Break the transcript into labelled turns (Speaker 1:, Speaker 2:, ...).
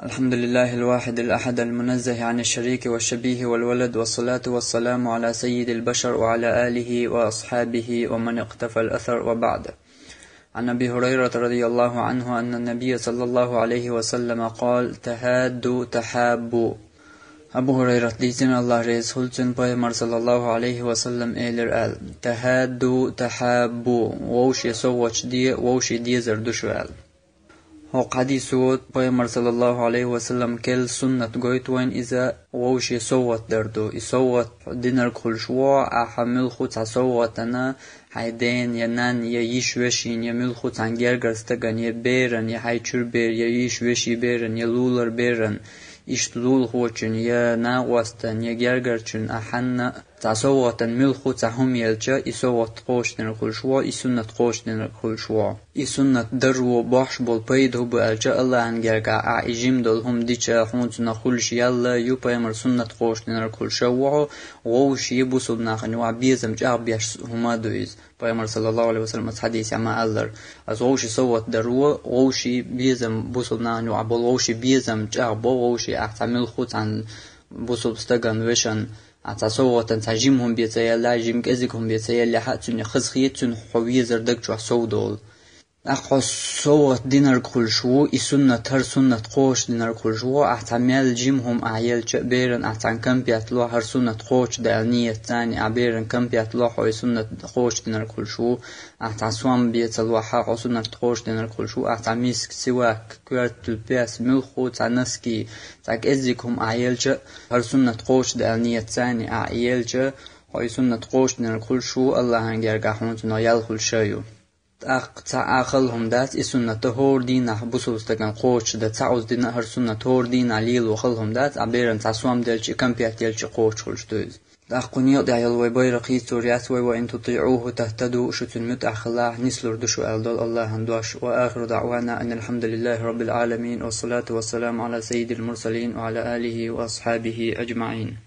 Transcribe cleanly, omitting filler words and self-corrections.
Speaker 1: الحمد لله الواحد الأحد المنزه عن الشريك والشبيه والولد، والصلاة والسلام على سيد البشر وعلى آله وأصحابه ومن اقتفى الأثر، وبعد. عن أبي هريرة رضي الله عنه أن النبي صلى الله عليه وسلم قال: تهادوا تحابوا. أبو هريرة ديزن الله ريز هلتن بيمر صلى الله عليه وسلم إيلر تهادوا تحابوا ووشي سوّش دي ووشي دي زردوش هو حديث بيمر صلى الله عليه وسلم كل سنة قويت وين إذا ووشي صوت دردو يصوت دينر كل شوا أحمل خوت صوت أنا حيدين ينان ييش وشين يمل خوت عن جرجرستغن يبيرن يحيشر بير ييش وشي بيرن يلولر بيرن إشتلول خوتشن يا ناقوستن يا جرجرشن أحنا تصوتن ملخو تهم يلجا يصوت قوشتن كل شوا يسنة قوشتن كل شوا يسنة درو باش بول بيد هو بألجا الله عن جرجع عايجيم دولهم ديشا خونتنا كلش يلا يبيمر سنة قوشتن كل شوا ووش يبوسو بناخن وعبيزم جابيش هما دويز بيمر صلى الله عليه وسلم حديث عما ألر از ووش صوت درو ووش بيزم بوسو بناخن وعبول ووش بيزم جابو ووش احتمل خوت عن بوسو بستغن وشن أتصوّت تجيمهم بيتيا لا جيم كذكهم بيتيا اللي حاتون خزخيتون حويه زردك جو صودول أقص صوت دينر كل شو يسنة هر سنة قوش دينر كل شو احتمال جيمهم أعيال بيرن احتن كم بيطلع هر سنة قوش دانية تاني عبيرن كم بيطلع هو سنة قوش دينر كل شو احتسوام بيطلع حق سنة قوش دينر كل شو احتميسك سواك كورت البيس ملخو تنسكي تاك ازيكهم أعيال هر سنة قوش دانية تاني أعيال هو سنة قوش دينر كل شو الله هنجرجحون تنايل كل شيء تعاقلهم دات سنة تهور دينا بوسوس تكن قوش دا تعوز دينا هر سنة تهور دينا ليل وخلهم دات عبيرن تعسوام دلش كم بيعتيلش قوش خلش دوز داقوني يضع الويباي رقي سوريات وإن تطيعوه تهتدوا شت المتع خلاع نسلر دشو ألدال الله هندوش. وآخر دعوانا أن الحمد لله رب العالمين، والصلاة والسلام على سيد المرسلين وعلى آله وأصحابه أجمعين.